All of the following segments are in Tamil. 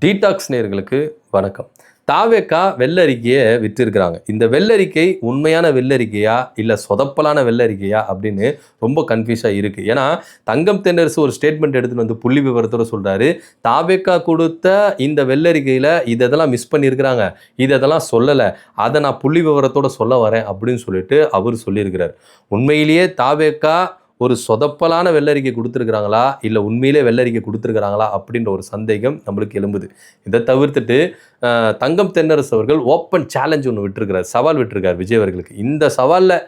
டீடாக்ஸ் நேயர்களுக்கு வணக்கம். தாவேக்கா வெள்ளரிக்கையை விற்றிருக்கிறாங்க. இந்த வெள்ளரிக்கை உண்மையான வெள்ளரிக்கையா இல்லை சொதப்பலான வெள்ளரிக்கையா அப்படின்னு ரொம்ப கன்ஃபியூஸாக இருக்குது. ஏன்னா தங்கம் தென்னரசு ஒரு ஸ்டேட்மெண்ட் எடுத்துகிட்டு வந்து புள்ளி விவரத்தோடு சொல்கிறாரு, தாவேக்கா கொடுத்த இந்த வெள்ளரிக்கையில் இதெல்லாம் மிஸ் பண்ணியிருக்கிறாங்க, இதெல்லாம் சொல்லலை, அதை நான் புள்ளி விவரத்தோடு சொல்ல வரேன் அப்படின்னு சொல்லிட்டு அவர் சொல்லியிருக்கிறார். உண்மையிலேயே தாவேக்கா ஒரு சொதப்பலான வெள்ளரிக்கை கொடுத்துருக்குறாங்களா இல்லை உண்மையிலே வெள்ளரிக்கை கொடுத்துருக்குறாங்களா அப்படின்ற ஒரு சந்தேகம் நம்மளுக்கு எழும்புது. இதை தவிர்த்துட்டு தங்கம் தென்னரசு அவர்கள் ஓப்பன் சேலஞ்ச் ஒன்று விட்டுருக்கிறார், சவால் விட்டுருக்கார் விஜய் அவர்களுக்கு. இந்த சவாலில்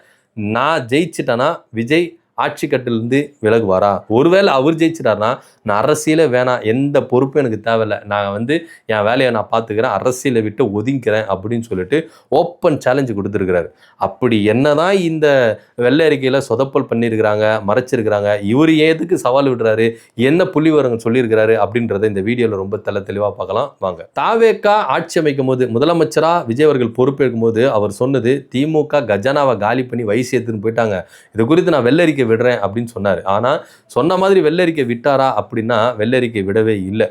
நான் ஜெயிச்சிட்டேன்னா விஜய் ஆட்சி கட்டிலிருந்து விலகுவாரா? ஒருவேளை அவர் ஜெயிச்சிட்டார்னா நான் அரசியலே வேணாம், எந்த பொறுப்பும் எனக்கு தேவையில்லை, நான் என் வேலையை நான் பார்த்துக்கிறேன், அரசியலை விட்டு ஒதுங்கிறேன் அப்படின்னு சொல்லிட்டு ஓப்பன் சேலஞ்சு கொடுத்துருக்கிறாரு. அப்படி என்னதான் இந்த வெள்ளை அறிக்கையில் சொதப்பல் பண்ணியிருக்கிறாங்க, மறைச்சிருக்கிறாங்க, இவர் எதுக்கு சவால் விடுறாரு, என்ன புள்ளி விவரங்கள் சொல்லியிருக்கிறாரு அப்படின்றத இந்த வீடியோவில் ரொம்ப தெளிவாக பார்க்கலாம் வாங்க. தாவேக்கா ஆட்சி அமைக்கும் போது முதலமைச்சராக விஜய் அவர்கள் பொறுப்பேற்கும் போது அவர் சொன்னது, திமுக கஜானாவை காலி பண்ணி வயசு எடுத்துன்னு போயிட்டாங்க, இது குறித்து நான் வெள்ளரிக்கை விடுறேன் அப்படின்னு சொன்னார். ஆனால் சொன்ன மாதிரி வெள்ளரிக்கை விட்டாரா அப்படின்னா வெள்ளரிக்கை விடவே இல்லை.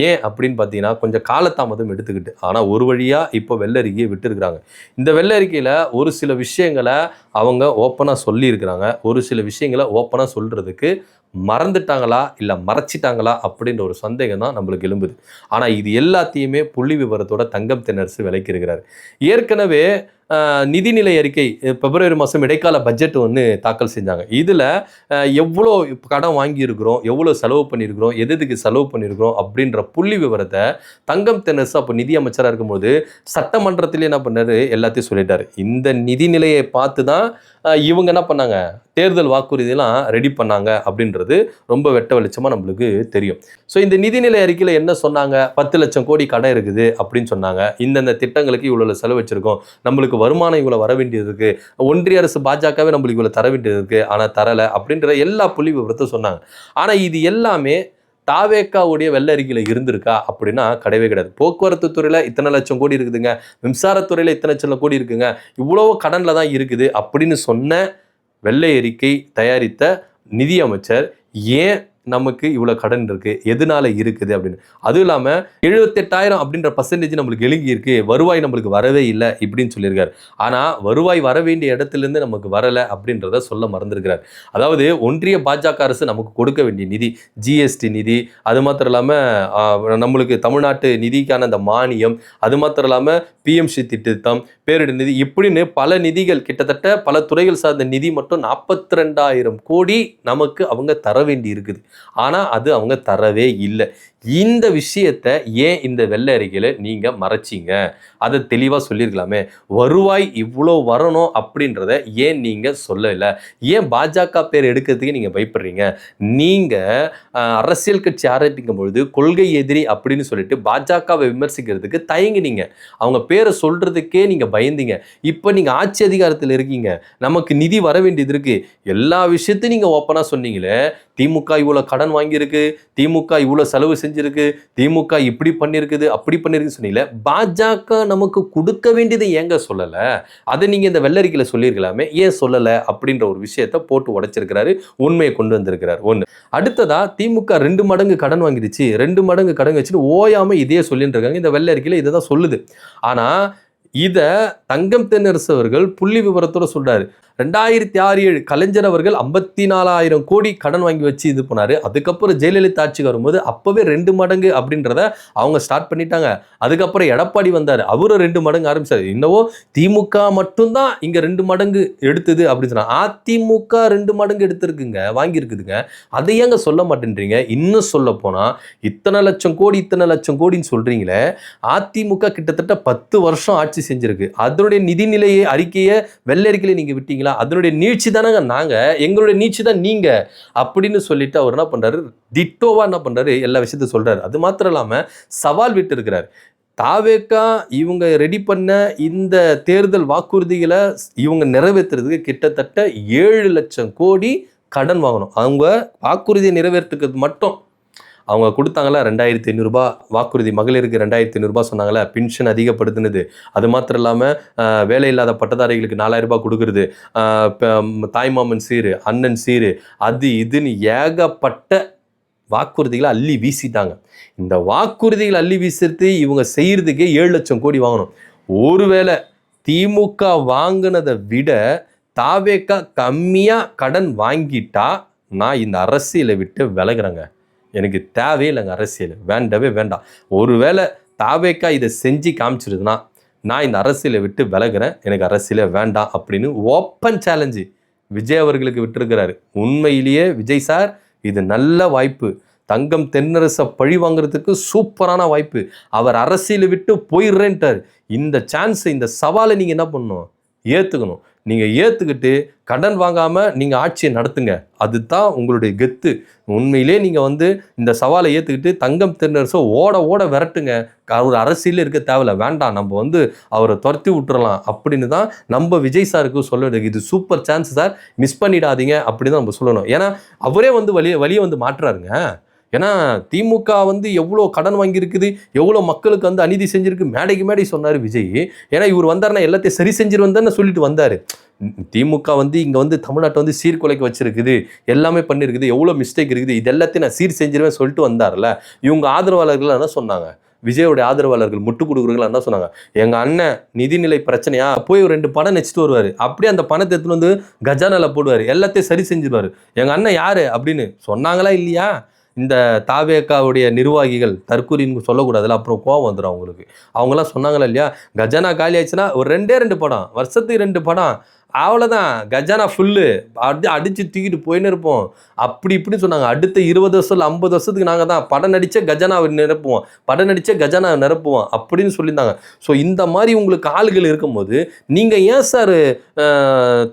ஏன் அப்படின்னு பார்த்தீங்கன்னா கொஞ்சம் காலதாமதம் எடுத்துக்கிட்டு, ஆனால் ஒரு வழியாக இப்போ வெள்ளரிக்கையை விட்டுருக்குறாங்க. இந்த வெள்ளரிக்கையில் ஒரு சில விஷயங்களை அவங்க ஓப்பனாக சொல்லியிருக்கிறாங்க, ஒரு சில விஷயங்களை ஓப்பனாக சொல்கிறதுக்கு மறந்துட்டாங்களா இல்லை மறைச்சிட்டாங்களா அப்படின்ற ஒரு சந்தேகம் தான் நம்மளுக்கு எழும்புது. ஆனால் இது எல்லாத்தையுமே புள்ளி விவரத்தோட தங்கம் தென்னரசு விலைக்கு இருக்கிறார். ஏற்கனவே நிதிநிலை அறிக்கை பிப்ரவரி மாதம் இடைக்கால பட்ஜெட் ஒன்று தாக்கல் செஞ்சாங்க. இதில் எவ்வளோ கடன் வாங்கியிருக்கிறோம், எவ்வளோ செலவு பண்ணியிருக்கிறோம், எதுக்கு செலவு பண்ணியிருக்கிறோம் அப்படின்ற புள்ளி விவரத்தை தங்கம் தென்னரசு அப்போ நிதி அமைச்சராக இருக்கும்போது சட்டமன்றத்திலே என்ன பண்ணார், எல்லாத்தையும் சொல்லிட்டார். இந்த நிதிநிலையை பார்த்து தான் இவங்க என்ன பண்ணாங்க, தேர்தல் வாக்குறுதியெல்லாம் ரெடி பண்ணாங்க அப்படின்றது ரொம்ப வெட்ட வெளிச்சமாக நம்மளுக்கு தெரியும். ஸோ இந்த நிதிநிலை அறிக்கையில் என்ன சொன்னாங்க, 10 லட்சம் கோடி கடன் இருக்குது அப்படின்னு சொன்னாங்க, இந்தந்த திட்டங்களுக்கு இவ்வளோ செலவு வச்சுருக்கோம், நம்மளுக்கு வருமானம் இவ்வளோ வர வேண்டியது இருக்குது, ஒன்றிய அரசு பாஜகவே நம்மளுக்கு இவ்வளோ தர வேண்டியது இருக்குது ஆனால் தரலை அப்படின்ற எல்லா புள்ளி விவரத்தை சொன்னாங்க. ஆனால் இது எல்லாமே தாவேக்காவுடைய வெள்ளரிக்கையில் இருந்திருக்கா அப்படின்னா கிடையவே கிடையாது. போக்குவரத்து துறையில் இத்தனை லட்சம் கோடி இருக்குதுங்க, மின்சாரத்துறையில் இத்தனை லட்சம் கோடி இருக்குங்க, இவ்வளோ கடனில் தான் இருக்குது அப்படின்னு சொன்ன வெள்ளை அறிக்கை தயாரித்த நிதி அமைச்சர் ஏன் நமக்கு இவ்வளோ கடன் இருக்குது, எதனால இருக்குது அப்படின்னு, அதுவும் இல்லாமல் 78,000 அப்படின்ற பர்சன்டேஜ் நம்மளுக்கு எழுங்கி இருக்கு, வருவாய் நம்மளுக்கு வரவே இல்லை இப்படின்னு சொல்லியிருக்காரு. ஆனால் வருவாய் வர வேண்டிய இடத்துலேருந்து நமக்கு வரலை அப்படின்றத சொல்ல மறந்துருக்கிறார். அதாவது ஒன்றிய பாஜக அரசு நமக்கு கொடுக்க வேண்டிய நிதி, ஜிஎஸ்டி நிதி, அது மாத்திரம் இல்லாமல் நம்மளுக்கு தமிழ்நாட்டு நிதிக்கான அந்த மானியம், அது மாத்திரம் இல்லாமல் பிஎம்சி திட்டம், பேரிடர் நிதி, இப்படின்னு பல நிதிகள், கிட்டத்தட்ட பல துறைகள் சார்ந்த நிதி மட்டும் 42,000 கோடி நமக்கு அவங்க தர வேண்டி இருக்குது. ஆனால் அது அவங்க தரவே இல்லை. இந்த விஷயத்தை ஏன் இந்த வெள்ளை அறிக்கையில் நீங்கள் மறைச்சிங்க, அதை தெளிவாக சொல்லியிருக்கலாமே. வருவாய் இவ்வளோ வரணும் அப்படின்றத ஏன் நீங்கள் சொல்லலை, ஏன் பாஜக பேர் எடுக்கிறதுக்கு நீங்கள் பயப்படுறீங்க? நீங்கள் அரசியல் கட்சி ஆரம்பிக்கும் பொழுது கொள்கை எதிரி அப்படின்னு சொல்லிட்டு பாஜகவை விமர்சிக்கிறதுக்கு தயங்கினீங்க, அவங்க பேரை சொல்கிறதுக்கே நீங்கள் பயந்தீங்க. இப்போ நீங்கள் ஆட்சி அதிகாரத்தில் இருக்கீங்க, நமக்கு நிதி வர வேண்டியது இருக்குது, எல்லா விஷயத்தையும் நீங்கள் ஓப்பனாக சொன்னீங்களே. திமுக இவ்வளோ கடன் வாங்கியிருக்கு, திமுக இவ்வளோ செலவு செஞ்சிருக்கு, திமுக இப்படி பண்ணியிருக்குது அப்படி பண்ணியிருக்குன்னு சொன்னீங்களே, பாஜக நமக்கு கொடுக்க வேண்டியதை ஏங்க சொல்லலை? அதை நீங்கள் இந்த வெள்ளரிக்கையில் சொல்லியிருக்கலாமே, ஏன் சொல்லலை அப்படின்ற ஒரு விஷயத்தை போட்டு உடைச்சிருக்கிறாரு, உண்மையை கொண்டு வந்திருக்கிறார். ஒன்று. அடுத்ததா திமுக 2 மடங்கு கடன் வாங்கிடுச்சு, 2 மடங்கு கடன் வச்சுட்டு ஓயாமல் இதே சொல்லிட்டு இருக்காங்க. இந்த வெள்ளரிக்கையில் இதை தான் சொல்லுது. ஆனால் இதை தங்கம் தென்னரசு அவர்கள் புள்ளி விவரத்தோட சொல்றாரு. 2006-7 கலைஞர் அவர்கள் 54,000 கோடி கடன் வாங்கி வச்சு இது பண்ணாரு. அதுக்கப்புறம் ஜெயலலிதா ஆட்சிக்கு வரும்போது அப்பவே 2 மடங்கு அப்படின்றத அவங்க ஸ்டார்ட் பண்ணிட்டாங்க. அதுக்கப்புறம் எடப்பாடி வந்தார், அவரும் 2 மடங்கு ஆரம்பிச்சாரு. இன்னமும் திமுக மட்டும்தான் இங்க 2 மடங்கு எடுத்தது அப்படின்னு சொன்னா, அதிமுக 2 மடங்கு எடுத்திருக்குங்க, வாங்கியிருக்குதுங்க. அதை ஏங்க சொல்ல மாட்டேன்றீங்க? இன்னும் சொல்ல போனா இத்தனை லட்சம் கோடின்னு சொல்றீங்களே, அதிமுக கிட்டத்தட்ட 10 வருஷம் ஆட்சி செஞ்சிருக்கு. அதனுடைய நிதிநிலையை அறிக்கையை வெள்ளரிக்கையில நீங்க விட்டீங்களா? அதனுடைய நீட்சி தானங்க நாங்க, எங்களுடைய நீட்சி தான் நீங்க அப்படின்னு சொல்லிட்டு அவர் என்ன பண்றாரு, டிட்டோவா என்ன பண்றாரு, எல்லா விஷயத்தையும் சொல்றாரு. அது மாத்திரம் இல்லாம சவால் விட்டு இருக்கிறார். தாவேக்கா இவங்க ரெடி பண்ண இந்த தேர்தல் வாக்குறுதிகளை இவங்க நிறைவேற்றுறதுக்கு கிட்டத்தட்ட 7 லட்சம் கோடி கடன் வாங்கணும். அவங்க வாக்குறுதியை நிறைவேற்றுறது மட்டும் அவங்க கொடுத்தாங்களா 2,500 ரூபாய் வாக்குறுதி, மகளிருக்கு 2,500 ரூபாய் சொன்னாங்களே, பென்ஷன் அதிகப்படுத்தினது, அது மாத்திரம் இல்லாமல் வேலை இல்லாத பட்டதாரிகளுக்கு 4,000 ரூபாய் கொடுக்குறது, தாய்மாமன் சீரு, அண்ணன் சீரு, அது இதுன்னு ஏகப்பட்ட வாக்குறுதிகளை அள்ளி வீசிட்டாங்க. இந்த வாக்குறுதிகளை அள்ளி வீசுறது இவங்க செய்யறதுக்கே 7 லட்சம் கோடி வாங்கணும். ஒருவேளை திமுக வாங்கினதை விட தாவேக்கா கம்மியா கடன் வாங்கிட்டா நான் இந்த அரசியலை விட்டு விலகுறேங்க. எனக்கு தேவையில்லைங்க அரசியல், வேண்டவே வேண்டாம். ஒருவேளை தாவேக்கா இதை செஞ்சு காமிச்சிருதுன்னா நான் இந்த அரசியலை விட்டு விலகுறேன், எனக்கு அரசியலே வேண்டாம் அப்படின்னு ஓப்பன் சேலஞ்சு விஜய் அவர்களுக்கு விட்டுருக்கிறாரு. உண்மையிலேயே விஜய் சார் இது நல்ல வாய்ப்பு. தங்கம் தென்னரசை பழி வாங்குறதுக்கு சூப்பரான வாய்ப்பு. அவர் அரசியலை விட்டு போயிடுறேன்ட்டார். இந்த சான்ஸ், இந்த சவாலை நீங்கள் என்ன பண்ணணும்? ஏற்றுக்கணும். நீங்கள் ஏற்றுக்கிட்டு கடன் வாங்காமல் நீங்கள் ஆட்சியை நடத்துங்க. அதுதான் உங்களுடைய கெத்து. உண்மையிலே நீங்கள் இந்த சவாலை ஏற்றுக்கிட்டு தங்கம் தென்னரசை ஓட ஓட விரட்டுங்க. அவர் அரசியலே இருக்க தேவையில்ல, வேண்டாம், நம்ம அவரை துரத்தி விட்டுறலாம் அப்படின்னு தான் நம்ம விஜய் சாருக்கு சொல்ல வேண்டியது. இது சூப்பர் சான்ஸ் சார், மிஸ் பண்ணிடாதீங்க அப்படின்னு தான் நம்ம சொல்லணும். ஏன்னா அவரே வழியை மாற்றுறாருங்க. ஏன்னா திமுக எவ்வளோ கடன் வாங்கியிருக்குது, எவ்வளோ மக்களுக்கு அநீதி செஞ்சிருக்கு, மேடைக்கு மேடை சொன்னார் விஜய். ஏன்னா இவர் வந்தாருன்னா எல்லாத்தையும் சரி செஞ்சிருவந்தான்னு சொல்லிட்டு வந்தார். திமுக இங்கே தமிழ்நாட்டை சீர்குலைக்க வச்சிருக்குது, எல்லாமே பண்ணியிருக்குது, எவ்வளோ மிஸ்டேக் இருக்குது, இது எல்லாத்தையும் நான் சீர் செஞ்சிருவேன் சொல்லிட்டு வந்தார்ல. இவங்க ஆதரவாளர்கள் என்ன சொன்னாங்க? விஜயோடைய ஆதரவாளர்கள் முட்டு கொடுக்குறவங்களா என்ன சொன்னாங்க? எங்கள் அண்ணன் நிதிநிலை பிரச்சனையா போய் ஒரு 2 பணம் நெச்சிட்டு வருவார், அப்படியே அந்த பணத்தை எடுத்துன்னு கஜானால போடுவார், எல்லாத்தையும் சரி செஞ்சிருவார். எங்கள் அண்ணன் யாரு அப்படின்னு சொன்னாங்களா இல்லையா? இந்த தாவேக்காவுடைய நிர்வாகிகள், தற்கூரின்னு சொல்லக்கூடாதுல, அப்புறம் கோவம் வந்துடும் அவங்களுக்கு. அவங்களாம் சொன்னாங்களா இல்லையா? கஜானா காலி ஆயிடுச்சுன்னா ஒரு 2 படம், வருஷத்துக்கு 2 படம், அவ்வளோதான், கஜானா ஃபுல்லு அடித்து தூக்கிட்டு போயின்னு இருப்போம். அப்படி இப்படின்னு சொன்னாங்க. அடுத்த 20 வருஷம் இல்லை 50 வருஷத்துக்கு நாங்கள் தான் படம் நடித்த கஜானாவை நிரப்புவோம், படம் நடித்த கஜானாவை நிரப்புவோம் அப்படின்னு சொல்லியிருந்தாங்க. ஸோ இந்த மாதிரி உங்களுக்கு ஆளுகள் இருக்கும்போது நீங்கள் ஏன் சார்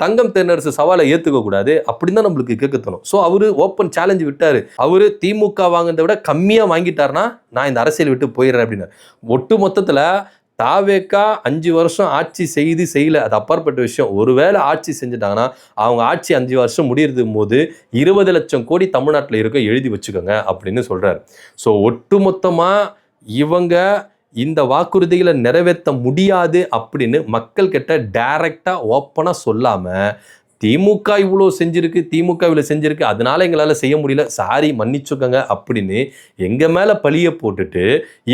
தங்கம் தென்னரசு சவாலை ஏற்றுக்கக்கூடாது அப்படின்னு தான் நம்மளுக்கு கேட்க தோணும். ஸோ அவர் ஓப்பன் சேலஞ்சு விட்டார். அவர் திமுக வாங்கினதை விட கம்மியாக வாங்கிட்டார்னா நான் இந்த அரசியல் விட்டு போயிடுறேன் அப்படின்னு. ஒட்டு மொத்தத்தில் தாவேக்கா 5 வருஷம் ஆட்சி செய்யல, அது அப்பாற்பட்ட விஷயம். ஒருவேளை ஆட்சி செஞ்சுட்டாங்கன்னா அவங்க ஆட்சி 5 வருஷம் முடியறது போது 20 லட்சம் கோடி தமிழ்நாட்டில் இருக்க எழுதி வச்சுக்கோங்க அப்படின்னு சொல்றாரு. ஸோ ஒட்டுமொத்தமாக இவங்க இந்த வாக்குறுதிகளை நிறைவேற்ற முடியாது அப்படின்னு மக்கள் கிட்ட டைரக்டாக ஓப்பனாக சொல்லாமல் திமுக இவ்வளோ செஞ்சிருக்கு, திமுக இவ்வளோ செஞ்சிருக்கு, அதனால எங்களால் செய்ய முடியல, சாரி மன்னிச்சுக்கோங்க அப்படின்னு எங்கள் மேலே பழியை போட்டுட்டு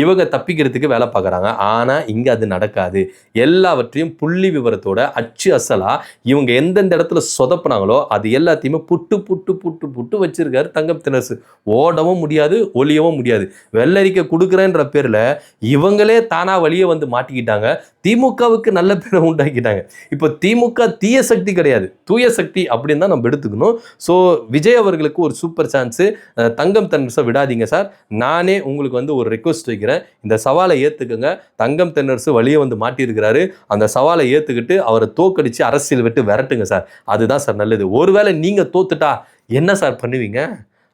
இவங்க தப்பிக்கிறதுக்கு வேலை பார்க்குறாங்க. ஆனால் இங்கே அது நடக்காது. எல்லாவற்றையும் புள்ளி விவரத்தோட அச்சு அசலாக இவங்க எந்தெந்த இடத்துல சொதப்பினாங்களோ அது எல்லாத்தையுமே புட்டு புட்டு புட்டு புட்டு வச்சிருக்காரு தங்கம் தென்னரசு. ஓடவும் முடியாது, ஒளியவும் முடியாது. வெள்ளரிக்கை கொடுக்குறேன்ற பேரில் இவங்களே தானாக வழியை மாட்டிக்கிட்டாங்க. திமுகவுக்கு நல்ல பேரை உண்டாக்கிட்டாங்க. இப்போ திமுக தீய சக்தி கிடையாது, தூய சக்தி அப்படின்னு தான் நம்ம எடுத்துக்கணும். ஸோ விஜய் அவர்களுக்கு ஒரு சூப்பர் சான்ஸு. தங்கம் தென்னரசை விடாதீங்க சார். நானே உங்களுக்கு ஒரு ரெக்வஸ்ட் வைக்கிறேன், இந்த சவாலை ஏற்றுக்குங்க. தங்கம் தென்னரசு வழியை மாட்டியிருக்கிறாரு, அந்த சவாலை ஏற்றுக்கிட்டு அவரை தோக்கடிச்சு அரசியல் விட்டு விரட்டுங்க சார். அதுதான் சார் நல்லது. ஒருவேளை நீங்கள் தோத்துட்டா என்ன சார் பண்ணுவீங்க?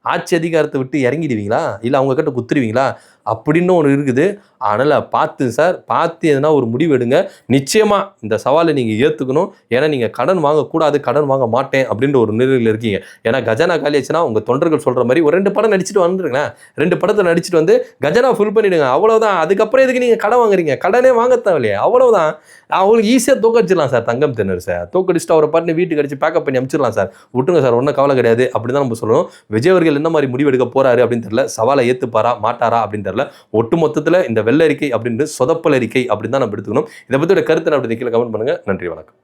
ஆட்சி அதிகாரத்தை விட்டு இறங்கிடுவீங்களா, இல்லை அவங்க கிட்ட குத்துருவீங்களா அப்படின்னு ஒன்று இருக்குது. அதனால் பார்த்து சார், பார்த்து எதுனா ஒரு முடிவு எடுங்க. நிச்சயமாக இந்த சவாலை நீங்கள் ஏற்றுக்கணும். ஏன்னா நீங்கள் கடன் வாங்கக்கூடாது, கடன் வாங்க மாட்டேன் அப்படின்ற ஒரு நிலையில் இருக்கீங்க. ஏன்னா கஜானா காலி ஆச்சுன்னா உங்கள் தொண்டர்கள் சொல்கிற மாதிரி ஒரு 2 படம் நடிச்சுட்டு வந்துருங்களேன், 2 படத்தை நடிச்சுட்டு கஜானா ஃபுல் பண்ணிவிடுங்க, அவ்வளோதான். அதுக்கப்புறம் எதுக்கு நீங்கள் கடன் வாங்குறீங்க? கடனே வாங்க தேவையில்லையே, அவ்வளோதான். அவங்களுக்கு ஈஸியாக தோக்கடிச்சிடலாம் சார். தங்கம் தென்னரசை தோக்கடிச்சுட்டு அவரை பாட்டு வீட்டுக்கு அடிச்சு பேக்கப் பண்ணி அனுப்பிச்சிடலாம் சார். விட்டுருங்க சார், ஒன்றும் கவலை கிடையாது அப்படி தான் நம்ம சொல்லணும். விஜய் அவர்கள் என்ன மாதிரி முடிவு எடுக்க போகிறாரு அப்படின்னு தெரியல, சவாலை ஏற்றுப்பாரா மாட்டாரா அப்படின்னு தெரியல. ஒட்டு மொத்தத்தில் இந்த வெள்ளரிக்கை அப்படின்றது சொதப்பல் அறிக்கை அப்படின்னு தான் நம்ம எடுத்துக்கணும். இதை பற்றியோட கருத்து அப்படி கீழே கமெண்ட் பண்ணுங்கள். நன்றி, வணக்கம்.